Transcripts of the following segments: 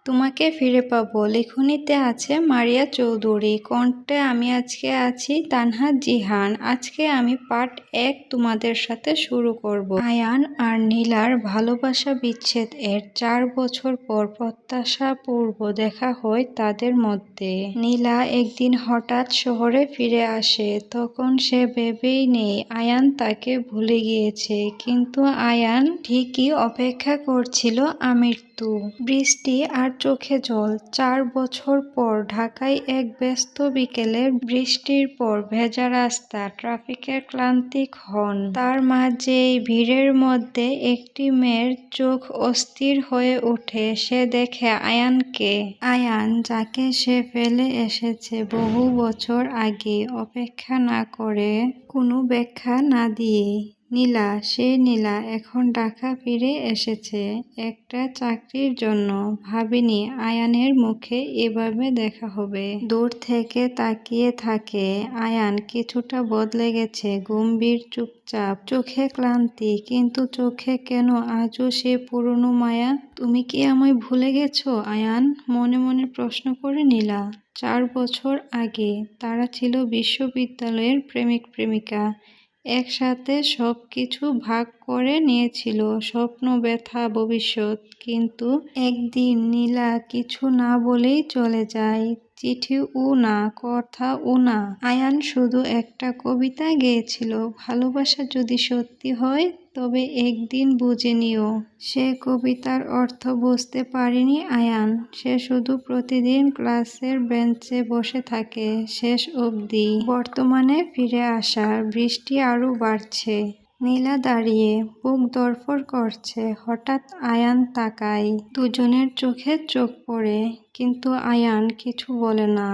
তোমাকে ফিরে পাবো লেখনীতে আছে মারিয়া চৌধুরী, কণ্ঠে আমি আজকে আছি তানহা জিহান। আজকে আমি পার্ট 1 তোমাদের সাথে শুরু করব। আয়ান আর নীলার ভালোবাসা বিচ্ছেদ এর 4 বছর পর প্রত্যাশাপূর্ব দেখা হয় তাদের মধ্যে। নীলা একদিন হঠাৎ শহরে ফিরে আসে, তখন সে ভেবেই নেই আয়ান তাকে ভুলে গিয়েছে, কিন্তু আয়ান ঠিকই অপেক্ষা করছিল আমৃত্যু। বৃষ্টি আর চোখে জল। 4 বছর পর ঢাকায় এক ব্যস্ত বিকেলে বৃষ্টির পর ভেজা রাস্তা, ট্রাফিকের ক্লান্তিক হর্ন, তার মাঝেই ভিড়ের মধ্যে একটি মেয়ের চোখ অস্থির হয়ে ওঠে। সে দেখে আয়ানকে। আয়ান, যাকে সে ফেলে এসেছে বহু বছর আগে, অপেক্ষা না করে, কোনো ব্যাখ্যা না দিয়ে। নীলা, সে নীলা এখন ঢাকা ফিরে এসেছে একটা চাকরির জন্য। ভাবিনি আয়ানের মুখে এভাবে দেখা হবে। দূর থেকে তাকিয়ে থাকে। আয়ান কিছুটা বদলে গেছে, গম্ভীর, চুপচাপ, চোখে ক্লান্তি, কিন্তু চোখে কেন আজও সে পুরনো মায়া। তুমি কি আমায় ভুলে গেছো আয়ান? মনে মনে প্রশ্ন করে নীলা। 4 বছর আগে তারা ছিল বিশ্ববিদ্যালয়ের প্রেমিক প্রেমিকা। একসাথে সব কিছু ভাগ করে নিয়েছিল, স্বপ্ন, ব্যথা, ভবিষ্যৎ। কিন্তু একদিন নীলা কিছু না বলেই চলে যায়। চিঠিও না, কথাও না। আয়ান শুধু একটা কবিতা গেয়েছিল, ভালোবাসা যদি সত্যি হয় তবে একদিন বুঝে নিও। সে কবিতার অর্থ বুঝতে পারেনি আয়ান। সে শুধু প্রতিদিন ক্লাসের বেঞ্চে বসে থাকে শেষ অবধি। বর্তমানে ফিরে আসা। বৃষ্টি আরো বাড়ছে। নীলা দাঁড়িয়ে, বুক ধড়ফড় করছে। হঠাৎ আয়ান তাকায়। দুজনের চোখে চোখ পড়ে, কিন্তু আয়ান কিছু বলে না,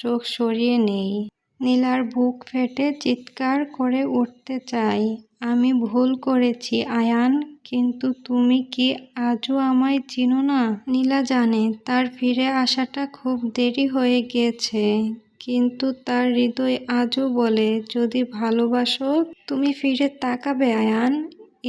চোখ সরিয়ে নেয়। নীলার বুক ফেটে চিৎকার করে উঠতে চায়, আমি ভুল করেছি আয়ান, কিন্তু তুমি কি আজও আমায় চিনো না? নীলা জানে তার ফিরে আসাটা খুব দেরি হয়ে গিয়েছে, কিন্তু তার হৃদয় আজও বলে, যদি ভালোবাসো তুমি ফিরে তাকাবে আয়ান।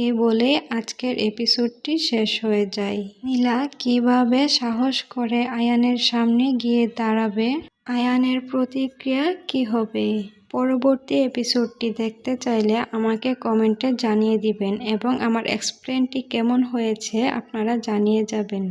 এ বলে আজকের এপিসোডটি শেষ হয়ে যায়। নীলা কিভাবে সাহস করে আয়ানের সামনে গিয়ে দাঁড়াবে? আয়ানের প্রতিক্রিয়া কি হবে? পরবর্তী এপিসোডটি দেখতে চাইলে আমাকে কমেন্টে জানিয়ে দিবেন এবং আমার এক্সপ্লেনটি কেমন হয়েছে আপনারা জানিয়ে যাবেন।